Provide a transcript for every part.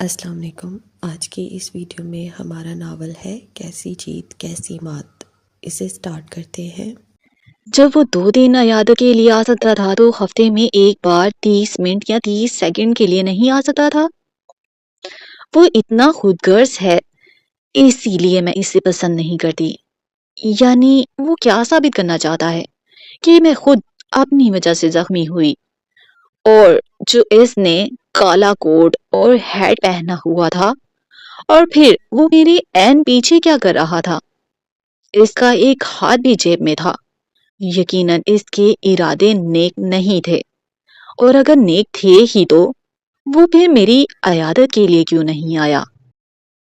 السلام علیکم۔ آج کی اس ویڈیو میں ہمارا ناول ہے کیسی جیت کیسی مات۔ اسے سٹارٹ کرتے ہیں۔ جب وہ 2 دن عیادت کے لیے آ سکتا تھا تو ہفتے میں ایک بار 30 منٹ یا 30 سیکنڈ کے لیے نہیں آ سکتا تھا۔ وہ اتنا خود غرض ہے، اسی لیے میں اسے پسند نہیں کرتی۔ یعنی وہ کیا ثابت کرنا چاہتا ہے کہ میں خود اپنی وجہ سے زخمی ہوئی، اور جو اس نے کالا کوٹ اور ہیٹ پہنا ہوا تھا، اور پھر وہ میرے عین پیچھے کیا کر رہا تھا۔ اس کا ایک ہاتھ بھی جیب میں تھا۔ یقیناً اس کے ارادے نیک نہیں تھے، اور اگر نیک تھے ہی تو وہ پھر میری عیادت کے لیے کیوں نہیں آیا؟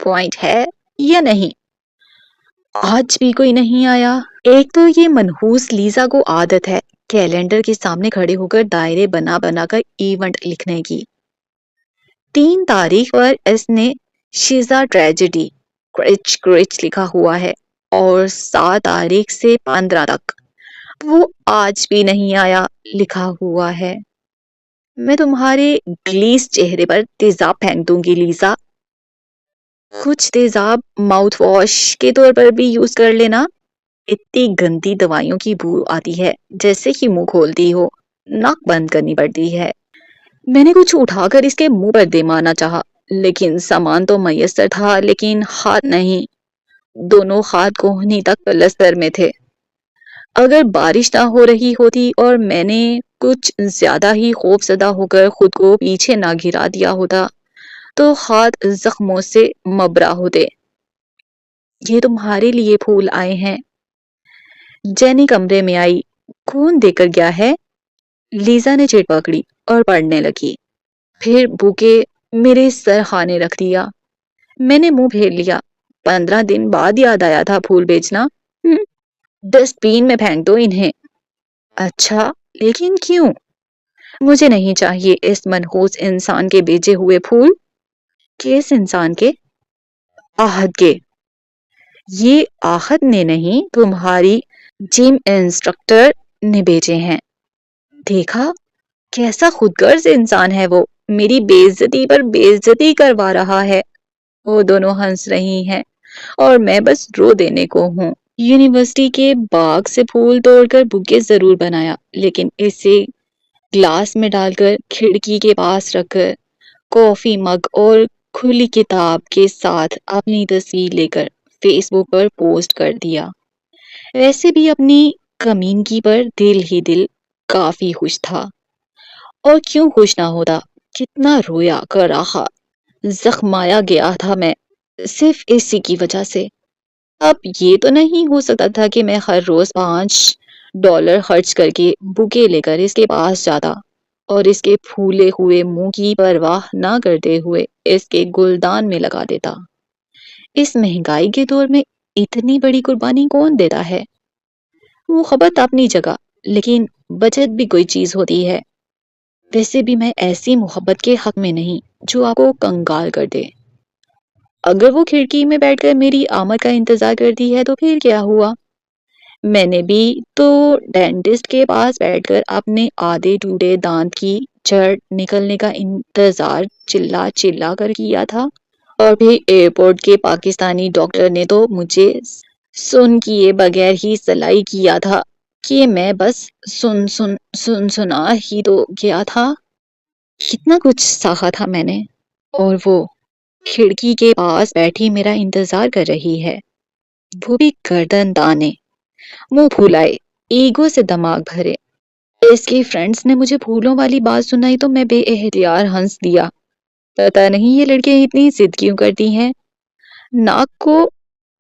پوائنٹ ہے یا نہیں؟ آج بھی کوئی نہیں آیا۔ ایک تو یہ منحوس لیزا کو عادت ہے کیلنڈر کے سامنے کھڑے ہو کر دائرے بنا بنا کر ایونٹ لکھنے کی۔ 3 تاریخ پر اس نے شیزا ٹریجڈی کرچ کرچ لکھا ہوا ہے، اور 7 تاریخ سے 15 تک وہ آج بھی نہیں آیا لکھا ہوا ہے۔ میں تمہارے گلیس چہرے پر تیزاب پھینک دوں گی لیزا۔ کچھ تیزاب ماؤتھ واش کے طور پر بھی یوز کر لینا۔ اتنی گندی دوائیوں کی بو آتی ہے، جیسے ہی منہ کھولتی ہو ناک بند کرنی پڑتی ہے۔ میں نے کچھ اٹھا کر اس کے منہ پر دے مارنا چاہا، لیکن سامان تو میسر تھا لیکن ہاتھ نہیں۔ دونوں ہاتھ کوہنی تک پلستر میں تھے۔ اگر بارش نہ ہو رہی ہوتی اور میں نے کچھ زیادہ ہی خوف زدہ ہو کر خود کو پیچھے نہ گرا دیا ہوتا تو ہاتھ زخموں سے مبرا ہوتے۔ یہ تمہارے لیے پھول آئے ہیں۔ جینی کمرے میں آئی۔ کون دے کر گیا ہے؟ لیزا نے چٹ پکڑی اور پڑھنے لگی۔ پھر بوکے میرے سرخانے رکھ دیا۔ میں نے منہ پھیر لیا۔ 15 دن بعد یاد آیا تھا پھول بیچنا۔ ڈسٹ بین میں پھینک دو انہیں۔ اچھا، لیکن کیوں؟ مجھے نہیں چاہیے اس منحوس انسان کے بیچے ہوئے پھول۔ کس انسان کے؟ آہد کے۔ یہ آہد نے نہیں، تمہاری جم انسٹرکٹر نے بیچے ہیں۔ دیکھا کیسا خود غرض انسان ہے وہ، میری بے عزتی پر بے عزتی کروا رہا ہے۔ وہ دونوں ہنس رہی ہیں اور میں بس رو دینے کو ہوں۔ یونیورسٹی کے باغ سے پھول توڑ کر بوکے ضرور بنایا، لیکن اسے گلاس میں ڈال کر کھڑکی کے پاس رکھ کر کافی مگ اور کھلی کتاب کے ساتھ اپنی تصویر لے کر فیس بک پر پوسٹ کر دیا۔ ویسے بھی اپنی کمینگی پر دل ہی دل کافی خوش تھا۔ اور کیوں خوش نہ ہوتا؟ کتنا رویا کر رہا، زخمایا گیا تھا میں صرف اسی کی وجہ سے۔ اب یہ تو نہیں ہو سکتا تھا کہ میں ہر روز $5 خرچ کر کے بوکے لے کر اس کے پاس جاتا اور اس کے پھولے ہوئے منہ کی پرواہ نہ کرتے ہوئے اس کے گلدان میں لگا دیتا۔ اس مہنگائی کے دور میں اتنی بڑی قربانی کون دیتا ہے؟ محبت اپنی جگہ، لیکن بچت بھی کوئی چیز ہوتی ہے۔ ویسے بھی میں ایسی محبت کے حق میں نہیں جو آپ کو کنگال کر دے۔ اگر وہ کھڑکی میں بیٹھ کر میری آمد کا انتظار کرتی ہے تو پھر کیا ہوا؟ میں نے بھی تو ڈینٹسٹ کے پاس بیٹھ کر اپنے آدھے ٹوٹے دانت کی جڑ نکلنے کا انتظار چلا چلا کر کیا تھا، اور پھر ایئرپورٹ کے پاکستانی ڈاکٹر نے تو مجھے سن کیے بغیر ہی سلائی کیا تھا کہ میں بس سنا ہی تو گیا تھا۔ کتنا کچھ سہا تھا میں نے، اور وہ کھڑکی کے پاس بیٹھی میرا انتظار کر رہی ہے، وہ بھی گردن تانے، منہ پھولائے، ایگو سے دماغ بھرے۔ اس کی فرینڈز نے مجھے پھولوں والی بات سنائی تو میں بے اختیار ہنس دیا۔ پتا نہیں یہ لڑکیاں اتنی ضد کیوں کرتی ہیں، ناک کو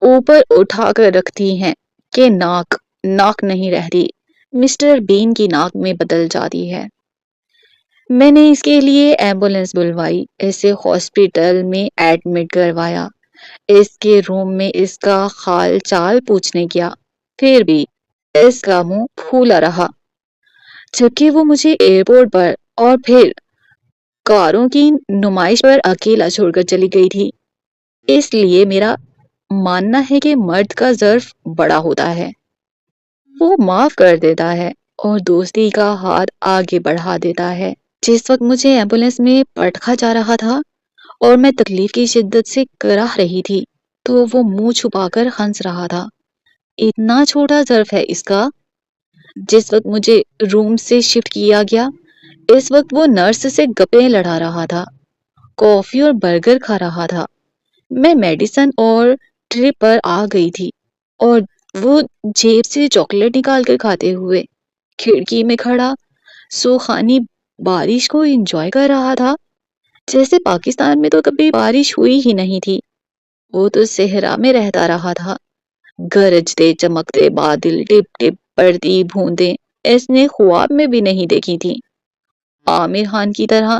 اوپر اٹھا کر رکھتی ہیں کہ ناک نہیں رہتی، مسٹر بین کی ناک میں بدل جاتی ہے۔ میں نے اس کے لیے ایمبولینس بلوائی، اسے ہاسپٹل میں ایڈمٹ کروایا، اس کے روم میں اس کا حال چال پوچھنے گیا، پھر بھی اس کا منہ پھولا رہا، جبکہ وہ مجھے ایئرپورٹ پر اور پھر کاروں کی نمائش پر اکیلا چھوڑ کر چلی گئی تھی۔ اس لیے میرا ماننا ہے کہ مرد کا ظرف بڑا ہوتا ہے، وہ معاف کر دیتا ہے اور دوستی کا ہاتھ آگے بڑھا دیتا ہے۔ جس وقت مجھے ایمبولینس میں پٹکا جا رہا تھا، اور میں تکلیف کی شدت سے کراہ رہی تھی تو وہ منہ چھپا کر ہنس رہا تھا۔ اتنا چھوٹا ظرف ہے اس کا۔ جس وقت مجھے روم سے شفٹ کیا گیا اس وقت وہ نرس سے گپیں لڑا رہا تھا، کافی اور برگر کھا رہا تھا۔ میں میڈیسن اور ٹرپ پر آ گئی تھی اور وہ جیب سے چاکلیٹ نکال کر کھاتے ہوئے کھڑکی میں کھڑا سوخانی بارش کو انجوائے کر رہا تھا، جیسے پاکستان میں تو کبھی بارش ہوئی ہی نہیں تھی۔ وہ تو صحرا میں رہتا رہا تھا، گرجتے چمکتے بادل، ٹپ ٹپ پڑتی بوندیں اس نے خواب میں بھی نہیں دیکھی تھی۔ عامر خان کی طرح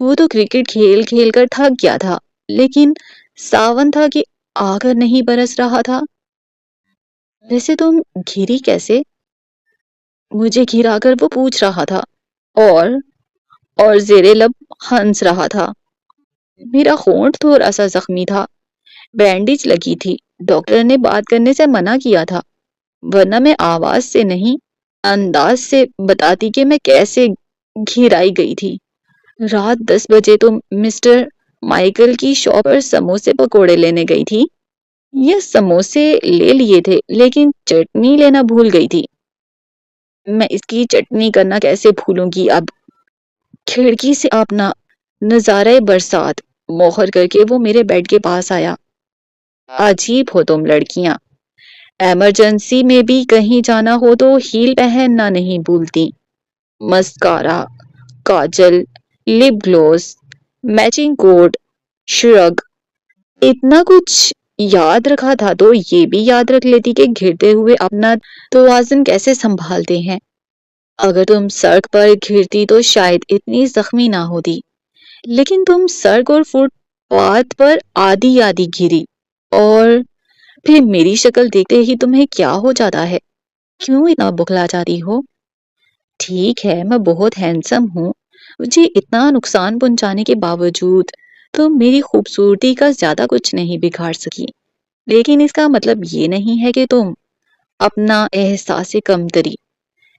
وہ تو کرکٹ کھیل کھیل کر تھک گیا تھا، لیکن ساون تھا کہ آ کر نہیں برس رہا تھا۔ ویسے تم گھری کیسے؟ مجھے گھرا کر وہ پوچھ رہا تھا اور زیر لب ہنس رہا تھا۔ میرا ہونٹ تھوڑا سا زخمی تھا، بینڈیج لگی تھی، ڈاکٹر نے بات کرنے سے منع کیا تھا، ورنہ میں آواز سے نہیں انداز سے بتاتی کہ میں کیسے گھرائی گئی تھی۔ رات 10 بجے تم مسٹر مائیکل کی شاپ پر سموسے پکوڑے لینے گئی تھی۔ یہ سموسے لے لیے تھے لیکن چٹنی لینا بھول گئی تھی۔ میں اس کی چٹنی کرنا کیسے بھولوں گی اب؟ کھڑکی سے اپنا نظارہ برسات موہر کر کے وہ میرے بیڈ کے پاس آیا۔ عجیب ہو تم لڑکیاں، ایمرجنسی میں بھی کہیں جانا ہو تو ہیل پہننا نہیں بھولتی۔ مسکارا، کاجل، لپ گلوس، میچنگ کوٹ، شرگ، اتنا کچھ یاد رکھا تھا تو یہ بھی یاد رکھ لیتی کہ گھرتے ہوئے اپنا توازن کیسے سنبھالتے ہیں۔ اگر تم سڑک پر گھرتی تو شاید اتنی زخمی نہ ہوتی، لیکن تم سڑک اور فٹ پاتھ پر آدھی آدھی گھری، اور پھر میری شکل دیکھتے ہی تمہیں کیا ہو جاتا ہے؟ کیوں اتنا بخلا جاتی ہو؟ ٹھیک ہے میں بہت ہینڈسم ہوں، مجھے اتنا نقصان پہنچانے کے باوجود تم میری خوبصورتی کا زیادہ کچھ نہیں بگاڑ سکی، لیکن اس کا مطلب یہ نہیں ہے کہ تم اپنا احساس کمتری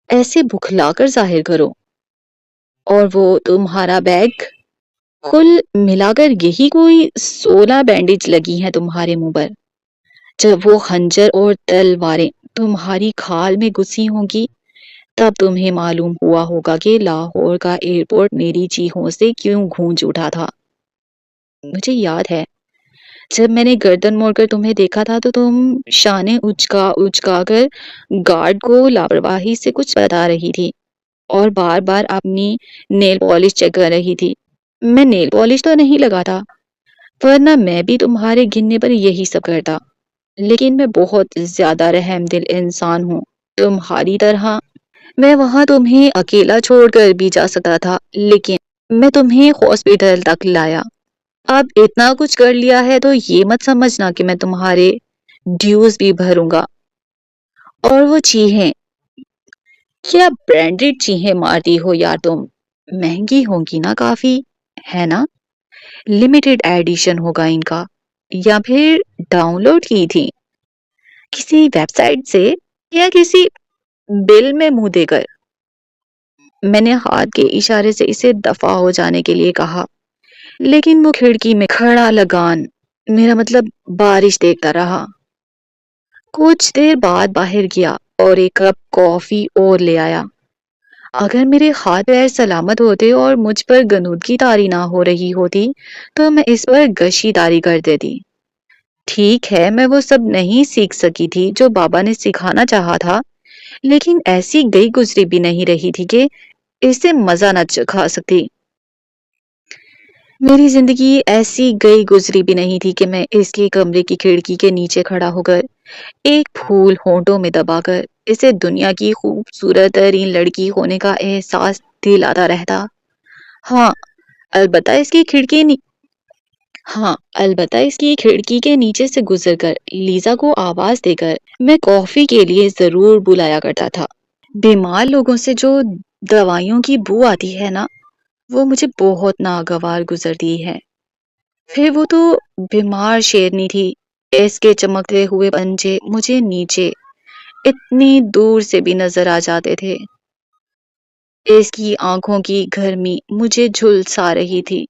ایسے بخلا کر ظاہر کرو۔ اور وہ تمہارا بیگ، کل ملا کر یہی کوئی 16 بینڈیج لگی ہیں تمہارے منہ پر۔ جب وہ خنجر اور تلواریں تمہاری کھال میں گھسی ہوں گی تب تمہیں معلوم ہوا ہوگا کہ لاہور کا ایئرپورٹ میری چیخوں سے کیوں گونج اٹھا تھا۔ مجھے یاد ہے جب میں نے گردن موڑ کر تمہیں دیکھا تھا تو تم شانے اچکا کر گارڈ کو لاپرواہی سے کچھ بتا رہی تھی اور بار بار اپنی نیل پالش چیک کر رہی تھی۔ میں نیل پالش تو نہیں لگاتا، ورنہ میں بھی تمہارے گننے پر یہی سب کرتا، لیکن میں بہت زیادہ رحم دل انسان ہوں تمہاری طرح۔ میں وہاں تمہیں اکیلا چھوڑ کر بھی جا سکتا تھا، لیکن میں تمہیں ہاسپٹل تک لایا۔ اب اتنا کچھ کر لیا ہے تو یہ مت سمجھنا کہ میں تمہارے ڈیوز بھی بھروں گا۔ اور وہ چیخیں، کیا برانڈڈ چیخیں مارتی ہو یار تم؟ مہنگی ہوں گی نا کافی، ہے نا؟ لمیٹڈ ایڈیشن ہوگا ان کا، یا پھر ڈاؤن لوڈ کی تھی کسی ویب سائٹ سے یا کسی بل میں منہ دے کر؟ میں نے ہاتھ کے اشارے سے اسے دفع ہو جانے کے لیے کہا، لیکن وہ کھڑکی میں کھڑا لگان میرا مطلب بارش دیکھتا رہا۔ کچھ دیر بعد باہر گیا اور ایک کپ کافی اور لے آیا۔ اگر میرے ہاتھ پیر سلامت ہوتے اور مجھ پر گنودگی طاری نہ ہو رہی ہوتی تو میں اس پر گشی طاری کر دیتی۔ ٹھیک ہے میں وہ سب نہیں سیکھ سکی تھی جو بابا نے سکھانا چاہا تھا، لیکن ایسی گئی گزری بھی نہیں رہی تھی کہ اسے مزہ نہ چکھا سکتی۔ میری زندگی ایسی گئی گزری بھی نہیں تھی کہ میں اس کے کمرے کی کھڑکی کے نیچے کھڑا ہو کر ایک پھول ہونٹوں میں دبا کر اسے دنیا کی خوبصورت ترین لڑکی ہونے کا احساس دلاتا رہتا۔ ہاں البتہ اس کی کھڑکی کے نیچے سے گزر کر لیزا کو آواز دے کر میں کافی کے لیے ضرور بلایا کرتا تھا۔ بیمار لوگوں سے جو دوائیوں کی بو آتی ہے نا، وہ مجھے بہت ناگوار گزرتی ہے۔ پھر وہ تو بیمار شیرنی تھی، اس کے چمکتے ہوئے پنجے مجھے نیچے اتنی دور سے بھی نظر آ جاتے تھے۔ اس کی آنکھوں کی گرمی مجھے جھلسا رہی تھی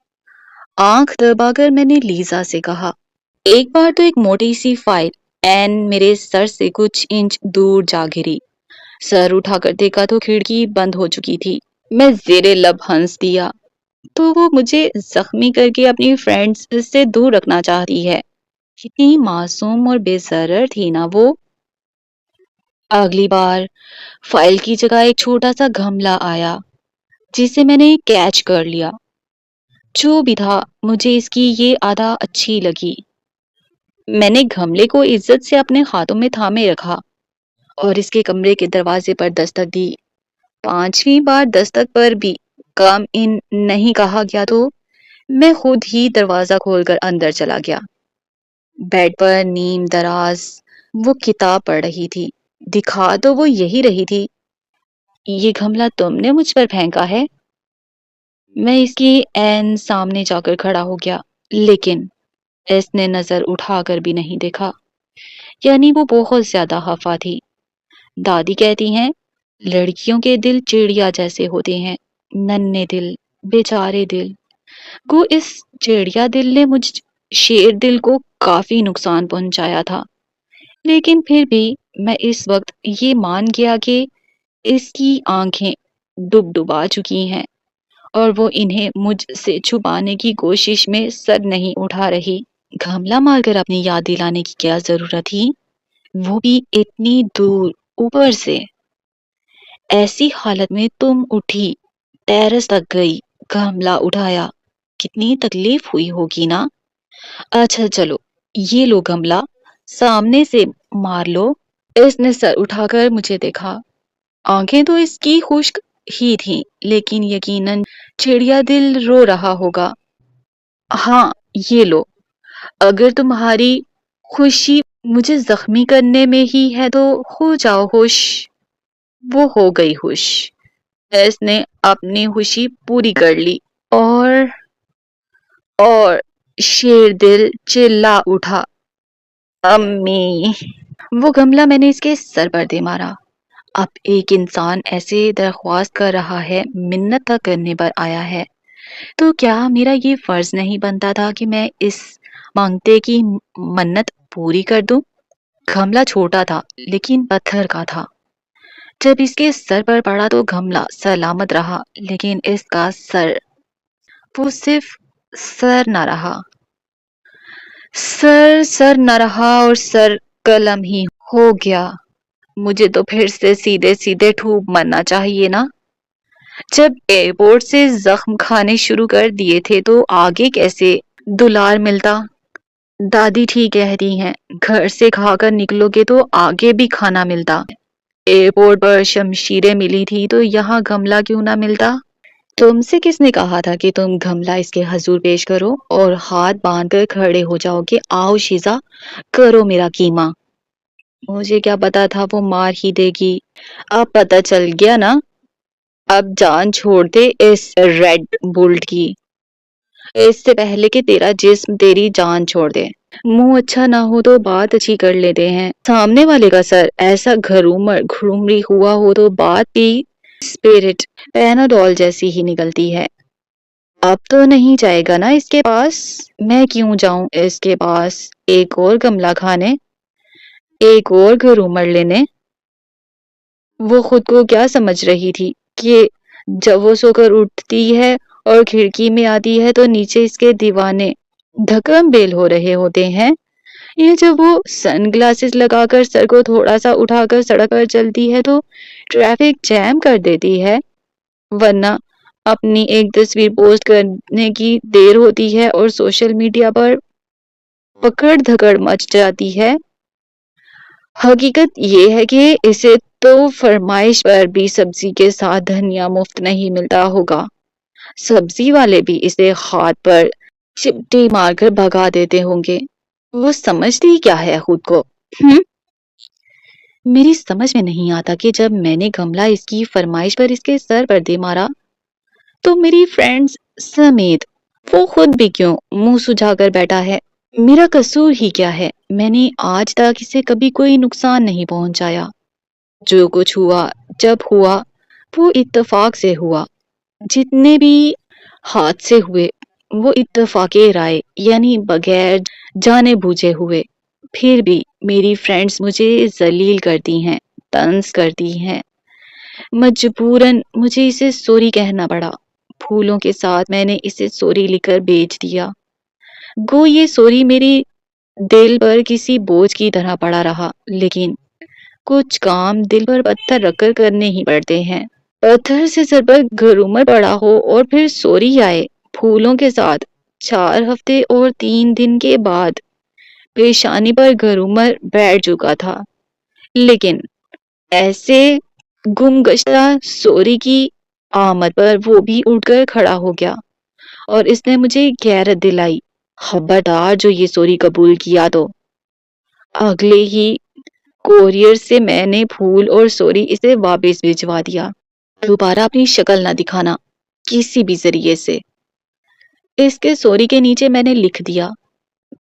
آنکھ دبا کر میں نے لیزا سے کہا۔ ایک بار تو ایک موٹی سی فائل میرے سر سے کچھ انچ دور جا گری۔ سر اٹھا کر دیکھا تو کھڑکی بند ہو چکی تھی۔ میں زیر لب ہنس دیا۔ تو وہ مجھے زخمی کر کے اپنی فرینڈز سے دور رکھنا چاہتی ہے۔ کتنی معصوم اور بے ضرر تھی نا وہ۔ اگلی بار فائل کی جگہ ایک چھوٹا سا گملہ آیا جسے میں نے کیچ کر لیا۔ جو بھی تھا مجھے اس کی یہ عادت اچھی لگی۔ میں نے گملے کو عزت سے اپنے ہاتھوں میں تھامے رکھا اور اس کے کمرے کے دروازے پر دستک دی۔ 5ویں بار دستک پر بھی کام ان نہیں کہا گیا تو میں خود ہی دروازہ کھول کر اندر چلا گیا۔ بیڈ پر نیم دراز وہ کتاب پڑھ رہی تھی۔ دکھا تو وہ یہی رہی تھی۔ یہ گملہ تم نے مجھ پر پھینکا ہے؟ میں اس کی عین سامنے جا کر کھڑا ہو گیا، لیکن اس نے نظر اٹھا کر بھی نہیں دیکھا۔ یعنی وہ بہت زیادہ خفا تھی۔ دادی کہتی ہیں لڑکیوں کے دل چڑیا جیسے ہوتے ہیں، ننھے دل، بیچارے دل۔ گو اس چڑیا دل نے مجھ شیر دل کو کافی نقصان پہنچایا تھا، لیکن پھر بھی میں اس وقت یہ مان گیا کہ اس کی آنکھیں ڈبا چکی ہیں اور وہ انہیں مجھ سے چھپانے کی کوشش میں سر نہیں اٹھا رہی۔ گملہ مار کر اپنی یاد دلانے کی کیا ضرورت تھی؟ وہ بھی اتنی دور، اوپر سے۔ ایسی حالت میں تم اٹھی، ٹیرس تک گئی، گملہ اٹھایا، کتنی تکلیف ہوئی ہوگی نا؟ اچھا چلو، یہ لو گملہ، سامنے سے مار لو۔ اس نے سر اٹھا کر مجھے دیکھا۔ آنکھیں تو اس کی خشک ہی تھیں، لیکن یقیناً چڑیا دل رو رہا ہوگا۔ ہاں یہ لو، اگر تمہاری خوشی مجھے زخمی کرنے میں ہی ہے تو ہو جاؤ خوش۔ وہ ہو گئی خوش۔ اس نے اپنی خوشی پوری کر لی اور شیر دل چلا اٹھا، امی۔ وہ گملہ میں نے اس کے سر پر دے مارا۔ اب ایک انسان ایسے درخواست کر رہا ہے، منت تک کرنے پر آیا ہے، تو کیا میرا یہ فرض نہیں بنتا تھا کہ میں اس مانگتے کی منت پوری کر دوں؟ گملہ چھوٹا تھا لیکن پتھر کا تھا۔ جب اس کے سر پر پڑا تو گملہ سلامت رہا، لیکن اس کا سر، وہ صرف سر نہ رہا۔ سر نہ رہا اور سر قلم ہی ہو گیا۔ مجھے تو پھر سے سیدھے سیدھے ٹھوک مرنا چاہیے نا۔ جب ایئرپورٹ سے زخم کھانے شروع کر دیے تھے تو آگے کیسے دلار ملتا؟ دادی ٹھیک کہتی ہیں، گھر سے کھا کر نکلو گے تو آگے بھی کھانا ملتا۔ ایئرپورٹ پر شمشیریں ملی تھی تو یہاں گملہ کیوں نہ ملتا؟ تم سے کس نے کہا تھا کہ تم گملہ اس کے حضور پیش کرو اور ہاتھ باندھ کر کھڑے ہو جاؤ کہ آؤ شیزا، کرو میرا قیمہ؟ مجھے کیا پتا تھا وہ مار ہی دے گی۔ اب پتہ چل گیا نا۔ اب جان چھوڑ دے اس ریڈ بلٹ کی، اس سے پہلے کہ تیرا جسم تیری جان چھوڑ دے۔ منہ اچھا نہ ہو تو بات اچھی کر لیتے ہیں۔ سامنے والے کا سر ایسا گھرومری ہوا ہو تو بات بھی اسپرٹ پیناڈول جیسی ہی نکلتی ہے۔ اب تو نہیں جائے گا نا اس کے پاس؟ میں کیوں جاؤں اس کے پاس ایک اور گملہ کھانے، ایک اور گھرومر لینے؟ وہ خود کو کیا سمجھ رہی تھی کہ جب وہ سو کر اٹھتی ہے اور کھڑکی میں آتی ہے تو نیچے اس کے دیوانے دھکم بیل ہو رہے ہوتے ہیں؟ یہ جب وہ سن گلاسز لگا کر سر کو تھوڑا سا اٹھا کر سڑک پر چلتی ہے تو ٹریفک جام کر دیتی ہے، ورنہ اپنی ایک تصویر پوسٹ کرنے کی دیر ہوتی ہے اور سوشل میڈیا پر پکڑ دھکڑ مچ جاتی ہے۔ حقیقت یہ ہے کہ اسے تو فرمائش پر بھی سبزی کے ساتھ دھنیا مفت نہیں ملتا ہوگا۔ سبزی والے بھی اسے ہاتھ پر چپٹی مار کر بھگا دیتے ہوں گے۔ وہ سمجھتی کیا ہے خود کو؟ میری سمجھ میں نہیں آتا کہ جب میں نے گملہ اس کی فرمائش پر اس کے سر پر دے مارا تو میری فرینڈز سمیت وہ خود بھی کیوں منہ سجھا کر بیٹھا ہے؟ میرا قصور ہی کیا ہے؟ میں نے آج تک اسے کبھی کوئی نقصان نہیں پہنچایا۔ جو کچھ ہوا جب ہوا وہ اتفاق سے ہوا۔ جتنے بھی حادثے ہوئے وہ اتفاقی رائے یعنی بغیر جانے بوجھے ہوئے پھر بھی میری فرینڈز مجھے ذلیل کرتی ہیں، طنز کرتی ہیں۔ مجبوراً مجھے اسے سوری کہنا پڑا۔ پھولوں کے ساتھ میں نے اسے سوری لکھ کر بیچ دیا۔ گو یہ سوری میری دل پر کسی بوجھ کی طرح پڑا رہا، لیکن کچھ کام دل پر پتھر رکھ کر کرنے ہی پڑتے ہیں۔ پتھر سے سر پر گھرومر پڑا ہو اور پھر سوری آئے پھولوں کے ساتھ۔ 4 ہفتے اور 3 دن کے بعد پیشانی پر گھرومر بیٹھ چکا تھا، لیکن ایسے گم گشتہ سوری کی آمد پر وہ بھی اٹھ کر کھڑا ہو گیا اور اس نے مجھے غیرت دلائی، خبردار جو یہ سوری قبول کیا تو اگلے ہی کوریئر سے میں نے پھول اور سوری اسے واپس بھجوا دیا۔ دوبارہ اپنی شکل نہ دکھانا کسی بھی ذریعے سے۔ اس کے سوری کے نیچے میں نے لکھ دیا،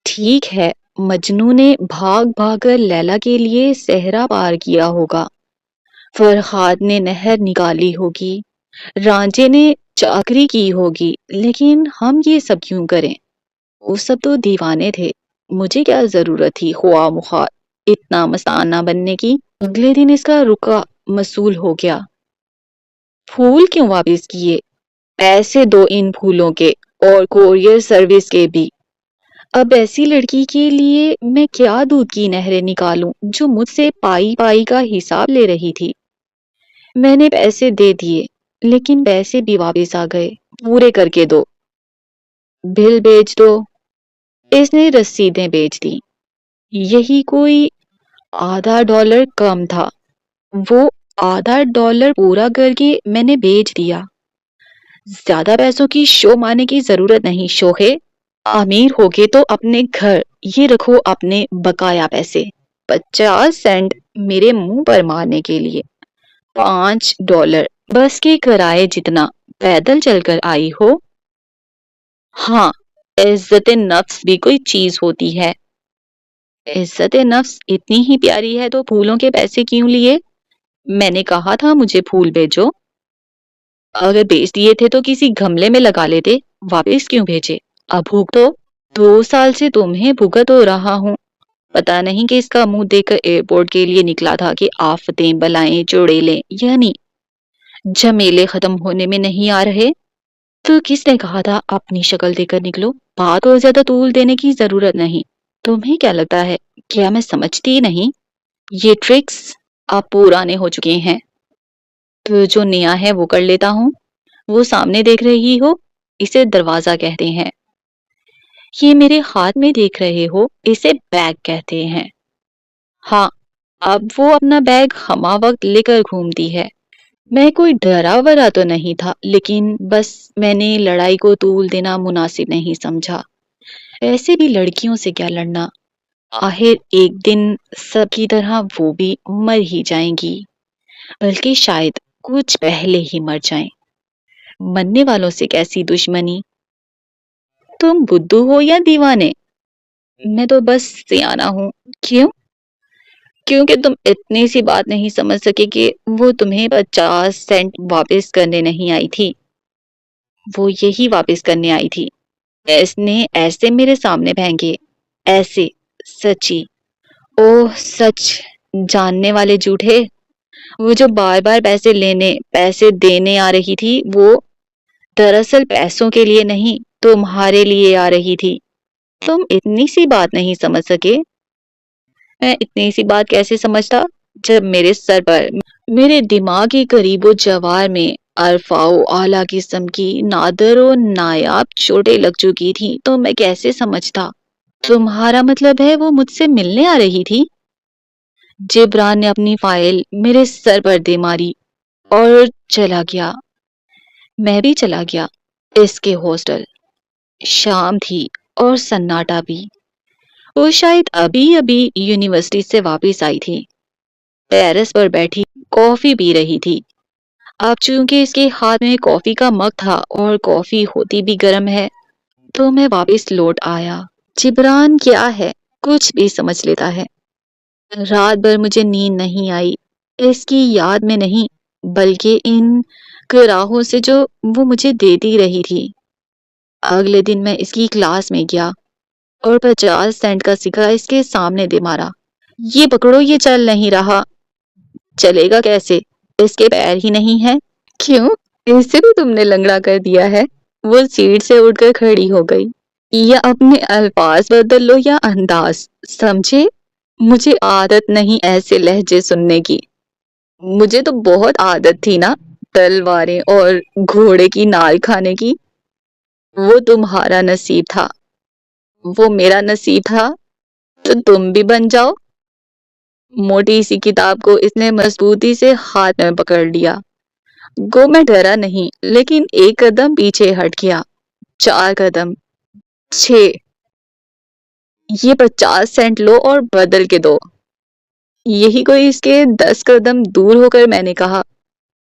ٹھیک ہے مجنوں نے بھاگ بھاگ کر لیلا کے لیے صحرا پار کیا ہوگا، فرحاد نے نہر نکالی ہوگی، رانجھے نے چاکری کی ہوگی، لیکن ہم یہ سب کیوں کریں؟ وہ سب تو دیوانے تھے، مجھے کیا ضرورت تھی خواہ مخواہ اتنا مستانہ بننے کی۔ اگلے دن اس کا رکا موصول ہو گیا۔ پھول کیوں واپس کیے؟ پیسے دو ان پھولوں کے اور کوریئر سروس کے بھی۔ اب ایسی لڑکی کے لیے میں کیا دودھ کی نہریں نکالوں جو مجھ سے پائی پائی کا حساب لے رہی تھی۔ میں نے پیسے دے دیے، لیکن پیسے بھی واپس آ گئے۔ پورے کر کے دو، بل بیچ دو۔ اس نے رسیدیں بیچ دی۔ یہی کوئی $آدھا کم تھا، وہ $آدھا پورا کر کے میں نے بیچ دیا۔ زیادہ پیسوں کی شو مارنے کی ضرورت نہیں شوہے، امیر ہوگے تو اپنے گھر، یہ رکھو اپنے بقایا پیسے۔ 50 سینٹ میرے منہ پر مارنے کے لیے، $5 بس کے کرائے جتنا پیدل چل کر آئی ہو۔ ہاں، عزت نفس بھی کوئی چیز ہوتی ہے۔ عزت نفس اتنی ہی پیاری ہے تو پھولوں کے پیسے کیوں لیے؟ میں نے کہا تھا مجھے پھول بھیجو۔ اگر بیچ دیے تھے تو کسی گملے میں لگا لیتے، واپس کیوں بھیجے؟ اب بھوک تو 2 سال سے تمہیں بھگت ہو رہا ہوں۔ پتا نہیں کہ اس کا منہ دیکھ کر ایئرپورٹ کے لیے نکلا تھا کہ آفتیں بلائیں چڑیلیں یعنی جھمیلے ختم ہونے میں نہیں آ رہے۔ تو کس نے کہا تھا اپنی شکل دے کر نکلو؟ بات کو زیادہ طول دینے کی ضرورت نہیں۔ تمہیں کیا لگتا ہے کیا میں سمجھتی نہیں؟ یہ ٹرکس اب پرانے ہو چکے ہیں، تو جو نیا ہے وہ کر لیتا ہوں۔ وہ سامنے دیکھ رہی ہو، اسے دروازہ کہتے ہیں۔ یہ میرے ہاتھ میں دیکھ رہے ہو، اسے بیگ کہتے ہیں۔ ہاں، اب وہ اپنا بیگ ہمہ وقت لے کر گھومتی ہے۔ میں کوئی ڈرا ورا تو نہیں تھا، لیکن بس میں نے لڑائی کو طول دینا مناسب نہیں سمجھا۔ ایسے بھی لڑکیوں سے کیا لڑنا، آخر ایک دن سب کی طرح وہ بھی مر ہی جائیں گی، بلکہ شاید کچھ پہلے ہی مر جائیں۔ مرنے والوں سے کیسی دشمنی؟ تم بدھو ہو یا دیوانے؟ میں تو بس سیانہ ہوں۔ کیوں؟ کیونکہ تم اتنی سی بات نہیں سمجھ سکے کہ وہ تمہیں 50 سینٹ واپس کرنے نہیں آئی تھی۔ وہ یہی واپس کرنے آئی تھی۔ اس نے ایسے میرے سامنے پھینکے، ایسے سچی، اوہ سچ جاننے والے جھوٹے۔ وہ جو بار بار پیسے لینے پیسے دینے آ رہی تھی، وہ دراصل پیسوں کے لیے نہیں تمہارے لیے آ رہی تھی۔ تم اتنی سی بات نہیں سمجھ سکے؟ میں اتنی سی بات کیسے سمجھتا جب میرے سر پر میرے دماغ کے قریب و جوار میں ارفع و اعلیٰ قسم کی نادر و نایاب چوٹیں لگ چکی تھی تو میں کیسے سمجھتا؟ تمہارا مطلب ہے وہ مجھ سے ملنے آ رہی تھی؟ جبران نے اپنی فائل میرے سر پر دے ماری اور چلا گیا۔ میں بھی چلا گیا اس کے ہاسٹل۔ شام تھی اور سناٹا بھی۔ وہ شاید ابھی ابھی یونیورسٹی سے واپس آئی تھی۔ ٹیرس پر بیٹھی کافی پی رہی تھی۔ اب چونکہ اس کے ہاتھ میں کافی کا مگ تھا اور کافی ہوتی بھی گرم ہے، تو میں واپس لوٹ آیا۔ جبران کیا ہے، کچھ بھی سمجھ لیتا ہے۔ رات بھر مجھے نیند نہیں آئی، اس کی یاد میں نہیں، بلکہ ان کراہوں سے جو وہ مجھے دیتی رہی تھی۔ اگلے دن میں اس کی کلاس میں گیا اور 50 سینٹ کا سکہ اس کے سامنے دے مارا. یہ پکڑو, یہ چل نہیں رہا. چلے گا کیسے؟ اس کے پیر ہی نہیں ہے. کیوں؟ اسے بھی تم نے لنگڑا کر دیا ہے. وہ سیٹ سے اٹھ کر کھڑی ہو گئی. یا اپنے الفاظ بدل لو یا انداز, سمجھے؟ مجھے عادت نہیں ایسے لہجے سننے کی. مجھے تو بہت عادت تھی نا تلواریں اور گھوڑے کی نال کھانے کی. وہ تمہارا نصیب تھا. وہ میرا نصیب تھا تو تم بھی بن جاؤ. موٹی سی کتاب کو اس نے مضبوطی سے ہاتھ میں پکڑ لیا. گو میں ڈرا نہیں, لیکن ایک قدم پیچھے ہٹ گیا. 4 قدم, 6. یہ 50 سینٹ لو اور بدل کے دو. یہی کوئی اس کے 10 قدم دور ہو کر میں نے کہا.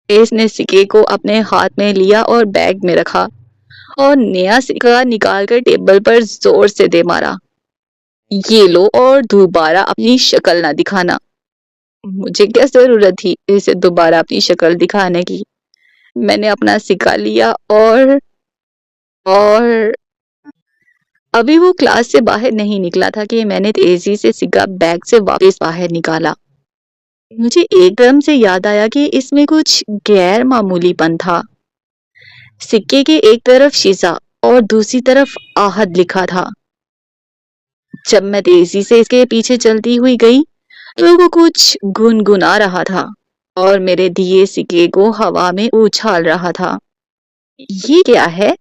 اس نے سکے کو اپنے ہاتھ میں لیا اور بیگ میں رکھا اور نیا سکہ نکال کر ٹیبل پر زور سے دے مارا. یہ لو اور دوبارہ اپنی شکل نہ دکھانا. مجھے کیا ضرورت تھی اسے دوبارہ اپنی شکل دکھانے کی؟ میں نے اپنا سکہ لیا اور ابھی وہ کلاس سے باہر نہیں نکلا تھا کہ میں نے تیزی سے سکہ بیگ سے واپس باہر نکالا. مجھے ایک دم سے یاد آیا کہ اس میں کچھ غیر معمولی پن تھا. سکے کے ایک طرف شیزا اور دوسری طرف آہد لکھا تھا. جب میں تیزی سے اس کے پیچھے چلتی ہوئی گئی تو وہ کچھ گنگنا رہا تھا اور میرے دیے سکے کو ہوا میں اچھال رہا تھا. یہ کیا ہے؟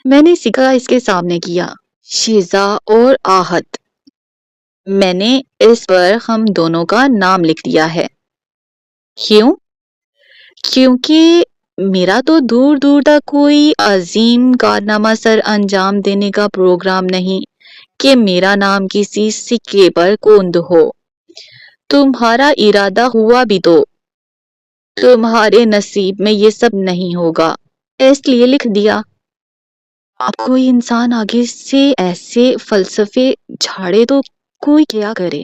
میں نے سکہ اس کے سامنے کیا. شیزا اور آہد. میں نے اس پر ہم دونوں کا نام لکھ دیا ہے. کیوں؟ کیونکہ میرا تو دور دور تک کوئی عظیم کارنامہ سر انجام دینے کا پروگرام نہیں کہ میرا نام کسی سکے پر کوند ہو. تمہارا ارادہ ہوا بھی تو تمہارے نصیب میں یہ سب نہیں ہوگا, اس لیے لکھ دیا. اب کوئی انسان آگے سے ایسے فلسفے جھاڑے تو کوئی کیا کرے؟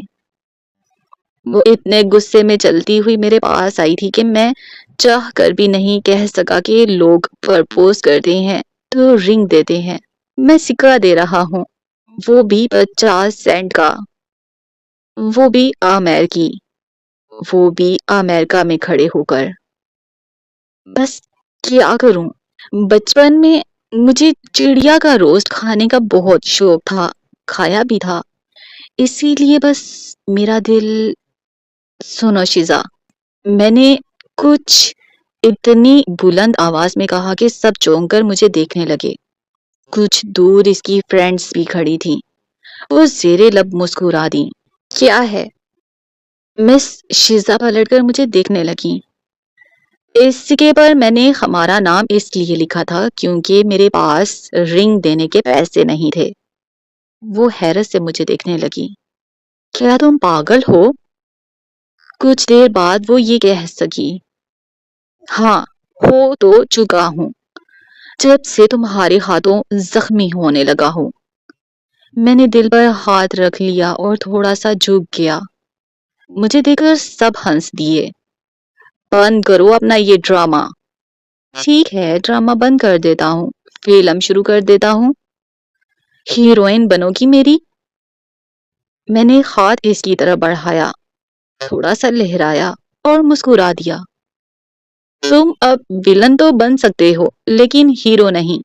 وہ اتنے غصے میں چلتی ہوئی میرے پاس آئی تھی کہ میں چاہ کر بھی نہیں کہہ سکا کہ لوگ پرپوز کرتے ہیں تو رنگ دیتے ہیں. میں سکہ دے رہا ہوں, وہ بھی 50 سینٹ کا, وہ بھی آمیر کی, وہ بھی امریکہ میں کھڑے ہو کر. بس کیا کروں؟ بچپن میں مجھے چڑیا کا روسٹ کھانے کا بہت شوق تھا, کھایا بھی تھا. اسی لیے بس میرا دل. سنو شیزا, میں نے کچھ اتنی بلند آواز میں کہا کہ سب چونک کر مجھے دیکھنے لگے. کچھ دور اس کی فرینڈز بھی کھڑی تھیں. وہ زیر لب مسکرا دیں. کیا ہے؟ مس شیزا پلٹ کر مجھے دیکھنے لگی. اس سکے پر میں نے ہمارا نام اس لیے لکھا تھا کیونکہ میرے پاس رنگ دینے کے پیسے نہیں تھے. وہ حیرت سے مجھے دیکھنے لگی. کیا تم پاگل ہو؟ کچھ دیر بعد وہ یہ کہہ سکی. ہاں, ہو تو چکا ہوں جب سے تمہارے ہاتھوں زخمی ہونے لگا ہوں. میں نے دل پر ہاتھ رکھ لیا اور تھوڑا سا جھک گیا. مجھے دیکھ کر سب ہنس دیے. بند کرو اپنا یہ ڈرامہ. ٹھیک ہے, ڈرامہ بند کر دیتا ہوں, فلم شروع کر دیتا ہوں. ہیروئن بنو گی میری؟ میں نے ہاتھ اس کی طرف بڑھایا, تھوڑا سا لہرایا اور مسکرا دیا. تم اب ویلن تو بن سکتے ہو لیکن ہیرو نہیں.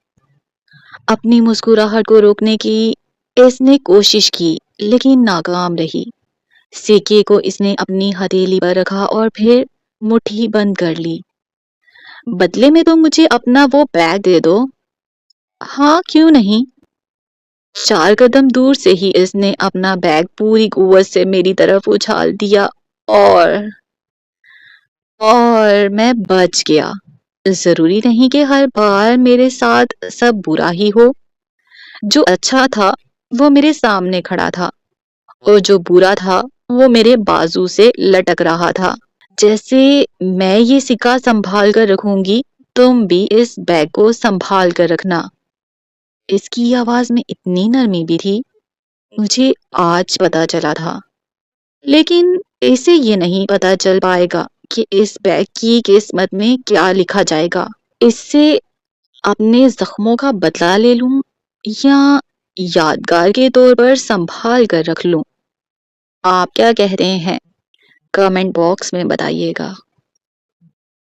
اپنی مسکراہٹ کو روکنے کی اس نے کوشش کی لیکن ناکام رہی. سکے کو اس نے اپنی ہتھیلی پر رکھا اور پھر مٹھی بند کر لی. بدلے میں تم مجھے اپنا وہ بیگ دے دو. ہاں, کیوں نہیں. 4 قدم دور سے ہی اس نے اپنا بیگ پوری قوت سے میری طرف اچھال دیا اور میں بچ گیا. ضروری نہیں کہ ہر بار میرے ساتھ سب برا ہی ہو. جو اچھا تھا وہ میرے سامنے کھڑا تھا اور جو برا تھا وہ میرے بازو سے لٹک رہا تھا. جیسے میں یہ سکہ سنبھال کر رکھوں گی, تم بھی اس بیگ کو سنبھال کر رکھنا. اس کی آواز میں اتنی نرمی بھی تھی, مجھے آج پتا چلا تھا. لیکن اسے یہ نہیں پتا چل پائے گا کہ اس بیگ کی قسمت میں کیا لکھا جائے گا. اس سے اپنے زخموں کا بدلہ لے لوں یا یادگار کے طور پر سنبھال کر رکھ لوں؟ آپ کیا کہتے ہیں؟ کمنٹ باکس میں بتائیے گا۔